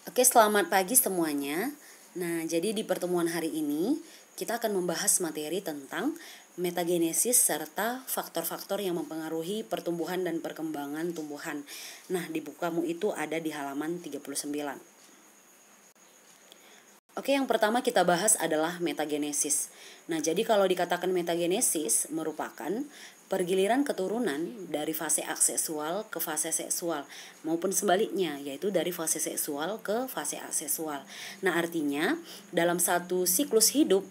Oke, selamat pagi semuanya. Nah, jadi di pertemuan hari ini kita akan membahas materi tentang metagenesis serta faktor-faktor yang mempengaruhi pertumbuhan dan perkembangan tumbuhan. Nah, di buku kamu itu ada di halaman 39. Oke, yang pertama kita bahas adalah metagenesis. Nah, jadi kalau dikatakan metagenesis merupakan pergiliran keturunan dari fase aseksual ke fase seksual maupun sebaliknya, yaitu dari fase seksual ke fase aseksual. Nah, artinya dalam satu siklus hidup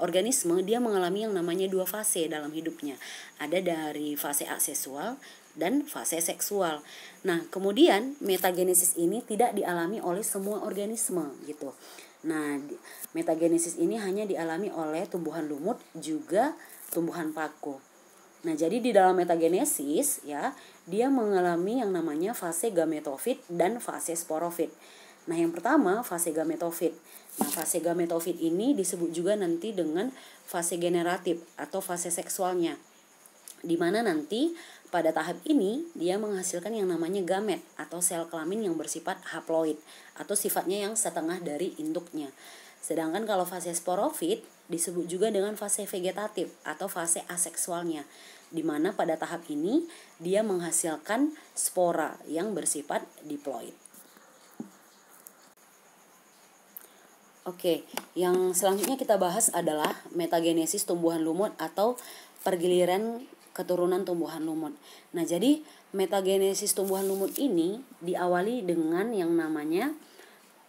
organisme dia mengalami yang namanya dua fase dalam hidupnya. Ada dari fase aseksual dan fase seksual. Nah, kemudian metagenesis ini tidak dialami oleh semua organisme gitu. Nah, metagenesis ini hanya dialami oleh tumbuhan lumut juga tumbuhan paku. Nah, jadi di dalam metagenesis ya, dia mengalami yang namanya fase gametofit dan fase sporofit. Nah, yang pertama fase gametofit. Nah, fase gametofit ini disebut juga nanti dengan fase generatif atau fase seksualnya. Di mana nanti pada tahap ini dia menghasilkan yang namanya gamet atau sel kelamin yang bersifat haploid atau sifatnya yang setengah dari induknya. Sedangkan kalau fase sporofit disebut juga dengan fase vegetatif atau fase aseksualnya, di mana pada tahap ini dia menghasilkan spora yang bersifat diploid. Oke, yang selanjutnya kita bahas adalah metagenesis tumbuhan lumut atau pergiliran keturunan tumbuhan lumut. Nah, jadi metagenesis tumbuhan lumut ini diawali dengan yang namanya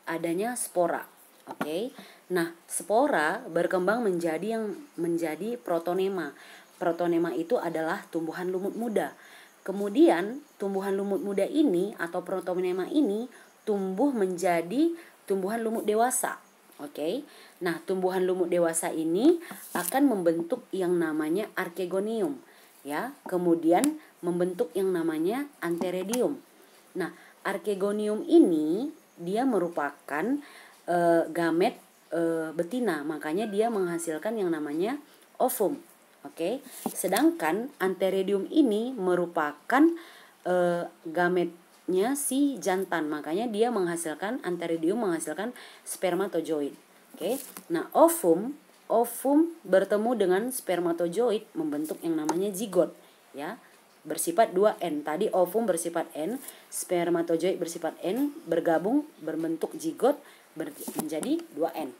adanya spora. Oke. Nah, spora berkembang menjadi protonema. Protonema itu adalah tumbuhan lumut muda. Kemudian, tumbuhan lumut muda ini atau protonema ini tumbuh menjadi tumbuhan lumut dewasa. Oke. Nah, tumbuhan lumut dewasa ini akan membentuk yang namanya archegonium, ya. Kemudian membentuk yang namanya antheridium. Nah, archegonium ini dia merupakan gamet betina, makanya dia menghasilkan yang namanya ovum. Oke. Sedangkan antheridium ini merupakan gametnya si jantan, makanya dia menghasilkan antheridium menghasilkan spermatozoid. Oke. Nah, ovum bertemu dengan spermatozoid membentuk yang namanya zigot, ya. Bersifat 2N. Tadi ovum bersifat N, spermatozoid bersifat N, bergabung berbentuk zigot menjadi 2N.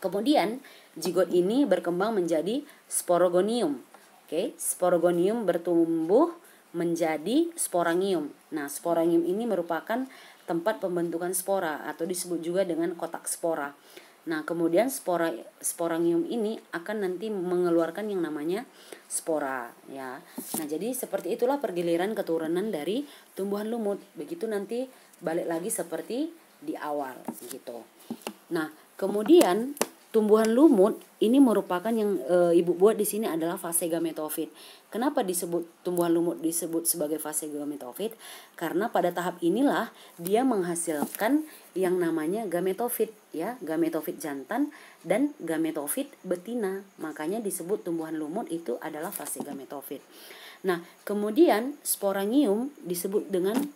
Kemudian zigot ini berkembang menjadi sporogonium. Oke, sporogonium bertumbuh menjadi sporangium. Nah, sporangium ini merupakan tempat pembentukan spora atau disebut juga dengan kotak spora. Nah, kemudian sporangium ini akan nanti mengeluarkan yang namanya spora, ya. Nah, jadi seperti itulah pergiliran keturunan dari tumbuhan lumut. Begitu nanti balik lagi seperti di awal gitu. Nah, kemudian tumbuhan lumut ini merupakan yang ibu buat di sini adalah fase gametofit. Kenapa disebut tumbuhan lumut disebut sebagai fase gametofit? Karena pada tahap inilah dia menghasilkan yang namanya gametofit, ya, gametofit jantan dan gametofit betina. Makanya disebut tumbuhan lumut itu adalah fase gametofit. Nah, kemudian sporangium disebut dengan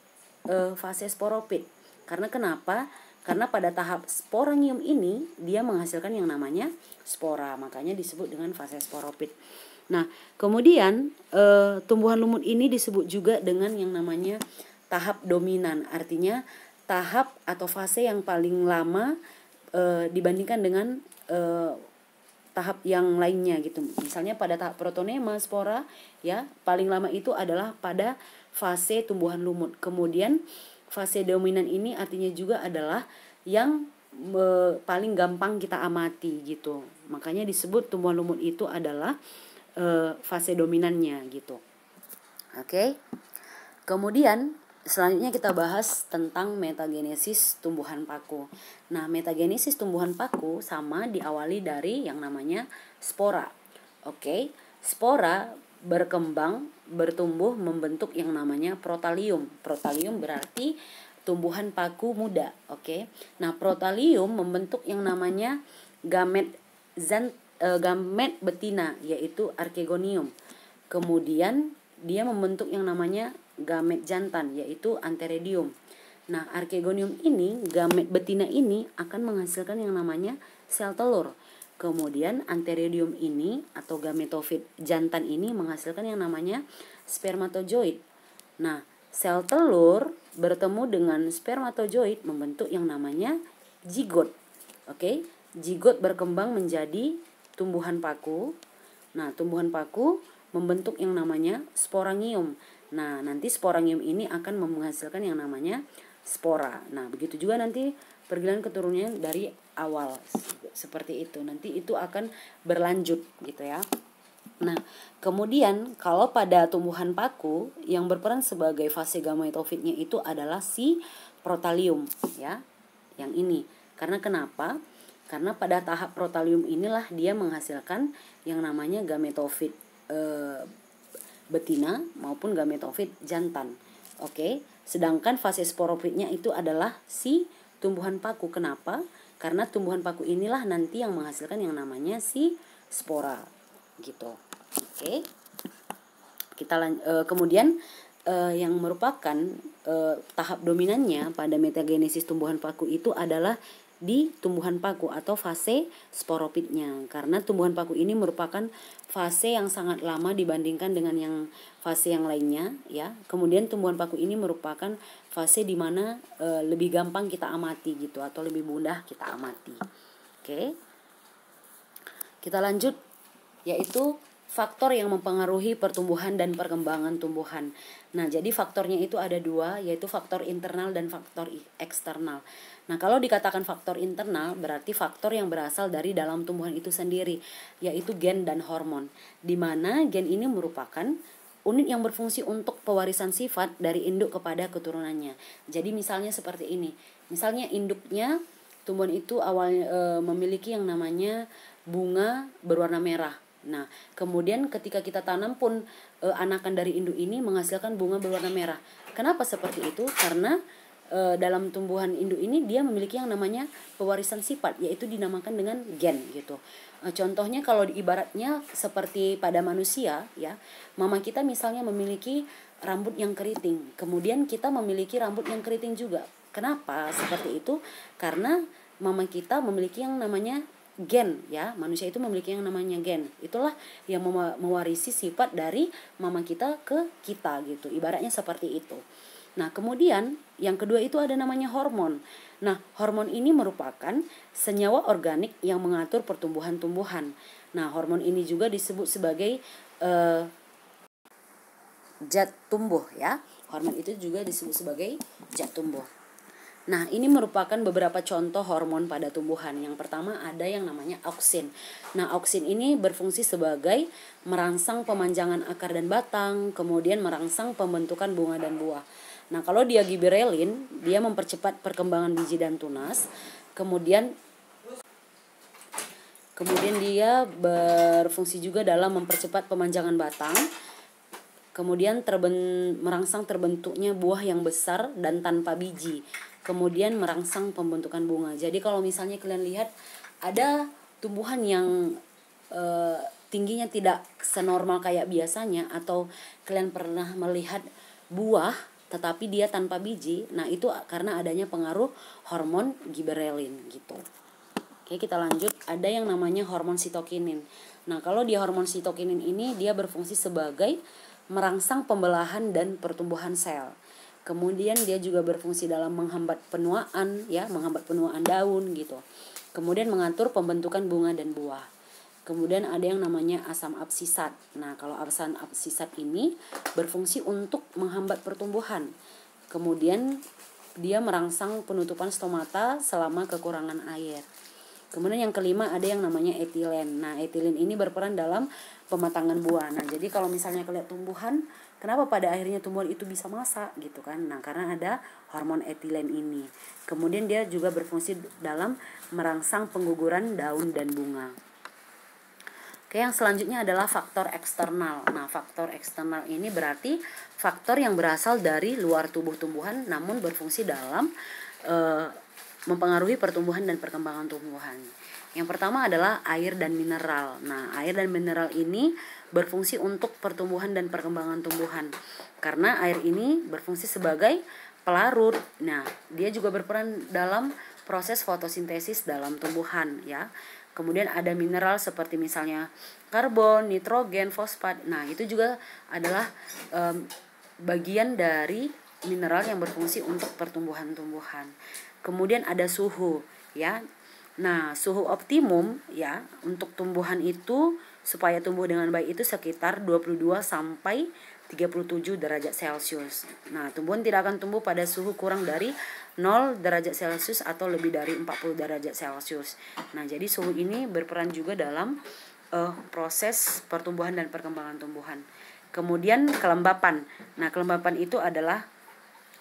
fase sporopit. Karena kenapa? Karena pada tahap sporangium ini dia menghasilkan yang namanya spora, makanya disebut dengan fase sporopit. Nah, kemudian tumbuhan lumut ini disebut juga dengan yang namanya tahap dominan, artinya tahap atau fase yang paling lama dibandingkan dengan tahap yang lainnya gitu. Misalnya pada tahap protonema spora, ya, paling lama itu adalah pada fase tumbuhan lumut. Kemudian fase dominan ini artinya juga adalah yang paling gampang kita amati gitu. Makanya disebut tumbuhan lumut itu adalah fase dominannya gitu. Oke. Kemudian selanjutnya kita bahas tentang metagenesis tumbuhan paku. Nah, metagenesis tumbuhan paku sama diawali dari yang namanya spora. Oke. Spora bertumbuh membentuk yang namanya protalium. Protalium berarti tumbuhan paku muda. Oke. Nah, protalium membentuk yang namanya gamet betina, yaitu archegonium. Kemudian dia membentuk yang namanya gamet jantan, yaitu antheridium. Nah, archegonium ini, gamet betina ini akan menghasilkan yang namanya sel telur. Kemudian antheridium ini atau gametofit jantan ini menghasilkan yang namanya spermatozoid. Nah, sel telur bertemu dengan spermatozoid membentuk yang namanya zigot. Oke, zigot berkembang menjadi tumbuhan paku. Nah, tumbuhan paku membentuk yang namanya sporangium. Nah, nanti sporangium ini akan menghasilkan yang namanya spora. Nah, begitu juga nanti pergelangan keturunannya dari awal seperti itu. Nanti itu akan berlanjut gitu ya. Nah, kemudian kalau pada tumbuhan paku yang berperan sebagai fase gametofitnya itu adalah si protalium ya. Yang ini. Karena kenapa? Karena pada tahap protalium inilah dia menghasilkan yang namanya gametofit betina maupun gametofit jantan. Oke, sedangkan fase sporofitnya itu adalah si tumbuhan paku. Kenapa? Karena tumbuhan paku inilah nanti yang menghasilkan yang namanya si spora gitu. Oke. Kemudian yang merupakan tahap dominannya pada metagenesis tumbuhan paku itu adalah di tumbuhan paku atau fase sporopitnya, karena tumbuhan paku ini merupakan fase yang sangat lama dibandingkan dengan yang fase yang lainnya ya. Kemudian tumbuhan paku ini merupakan fase di mana lebih gampang kita amati gitu atau lebih mudah kita amati. Oke. Kita lanjut, yaitu faktor yang mempengaruhi pertumbuhan dan perkembangan tumbuhan. Nah, jadi faktornya itu ada dua, yaitu faktor internal dan faktor eksternal. Nah, kalau dikatakan faktor internal, berarti faktor yang berasal dari dalam tumbuhan itu sendiri, yaitu gen dan hormon. Di mana gen ini merupakan unit yang berfungsi untuk pewarisan sifat dari induk kepada keturunannya. Jadi misalnya seperti ini. Misalnya induknya, tumbuhan itu awalnya memiliki yang namanya bunga berwarna merah. Nah, kemudian ketika kita tanam pun anakan dari induk ini menghasilkan bunga berwarna merah. Kenapa seperti itu? Karena dalam tumbuhan induk ini dia memiliki yang namanya pewarisan sifat, yaitu dinamakan dengan gen gitu. Contohnya kalau ibaratnya seperti pada manusia ya, mama kita misalnya memiliki rambut yang keriting, kemudian kita memiliki rambut yang keriting juga. Kenapa seperti itu? Karena mama kita memiliki yang namanya gen ya, manusia itu memiliki yang namanya gen. Itulah yang mewarisi sifat dari mama kita ke kita gitu. Ibaratnya seperti itu. Nah, kemudian yang kedua itu ada namanya hormon. Nah, hormon ini merupakan senyawa organik yang mengatur pertumbuhan tumbuhan. Nah, hormon ini juga disebut sebagai zat tumbuh ya. Hormon itu juga disebut sebagai zat tumbuh. Nah, ini merupakan beberapa contoh hormon pada tumbuhan. Yang pertama ada yang namanya auksin. Nah, auksin ini berfungsi sebagai merangsang pemanjangan akar dan batang, kemudian merangsang pembentukan bunga dan buah. Nah, kalau dia gibberellin, dia mempercepat perkembangan biji dan tunas. Kemudian dia berfungsi juga dalam mempercepat pemanjangan batang. Kemudian merangsang terbentuknya buah yang besar dan tanpa biji. Kemudian merangsang pembentukan bunga. Jadi kalau misalnya kalian lihat ada tumbuhan yang tingginya tidak senormal kayak biasanya, atau kalian pernah melihat buah tetapi dia tanpa biji, nah itu karena adanya pengaruh hormon gibberellin gitu. Oke, kita lanjut. Ada yang namanya hormon sitokinin. Nah, kalau di hormon sitokinin ini dia berfungsi sebagai merangsang pembelahan dan pertumbuhan sel. Kemudian dia juga berfungsi dalam menghambat penuaan ya, menghambat penuaan daun gitu. Kemudian mengatur pembentukan bunga dan buah. Kemudian ada yang namanya asam absisat. Nah, kalau asam absisat ini berfungsi untuk menghambat pertumbuhan. Kemudian dia merangsang penutupan stomata selama kekurangan air. Kemudian yang kelima ada yang namanya etilen. Nah, etilen ini berperan dalam pematangan buah. Nah, jadi kalau misalnya kalian tumbuhan, kenapa pada akhirnya tumbuhan itu bisa masak gitu kan? Nah, karena ada hormon etilen ini. Kemudian dia juga berfungsi dalam merangsang pengguguran daun dan bunga. Oke, yang selanjutnya adalah faktor eksternal. Nah, faktor eksternal ini berarti faktor yang berasal dari luar tubuh tumbuhan namun berfungsi dalam mempengaruhi pertumbuhan dan perkembangan tumbuhan. Yang pertama adalah air dan mineral. Nah, air dan mineral ini berfungsi untuk pertumbuhan dan perkembangan tumbuhan. Karena air ini berfungsi sebagai pelarut. Nah, dia juga berperan dalam proses fotosintesis dalam tumbuhan ya. Kemudian ada mineral seperti misalnya karbon, nitrogen, fosfat. Nah, itu juga adalah bagian dari mineral yang berfungsi untuk pertumbuhan-tumbuhan. Kemudian ada suhu ya. Nah, suhu optimum ya untuk tumbuhan itu supaya tumbuh dengan baik itu sekitar 22 sampai 37 derajat Celcius. Nah, tumbuhan tidak akan tumbuh pada suhu kurang dari 0 derajat Celcius atau lebih dari 40 derajat Celcius. Nah, jadi suhu ini berperan juga dalam proses pertumbuhan dan perkembangan tumbuhan. Kemudian kelembapan. Nah, kelembapan itu adalah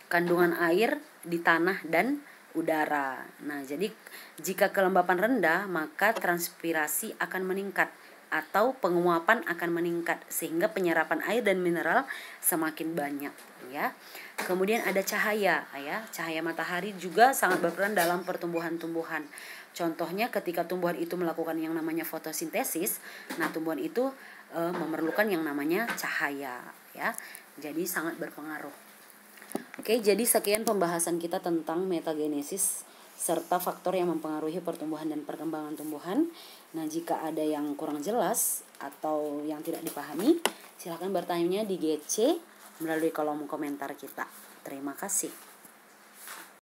kandungan air di tanah dan udara. Nah, jadi jika kelembapan rendah, maka transpirasi akan meningkat atau penguapan akan meningkat sehingga penyerapan air dan mineral semakin banyak ya. Kemudian ada cahaya ya. Cahaya matahari juga sangat berperan dalam pertumbuhan tumbuhan. Contohnya ketika tumbuhan itu melakukan yang namanya fotosintesis, nah tumbuhan itu memerlukan yang namanya cahaya ya. Jadi sangat berpengaruh. Oke, jadi sekian pembahasan kita tentang metagenesis serta faktor yang mempengaruhi pertumbuhan dan perkembangan tumbuhan. Nah, jika ada yang kurang jelas atau yang tidak dipahami, silakan bertanya di GC melalui kolom komentar kita. Terima kasih.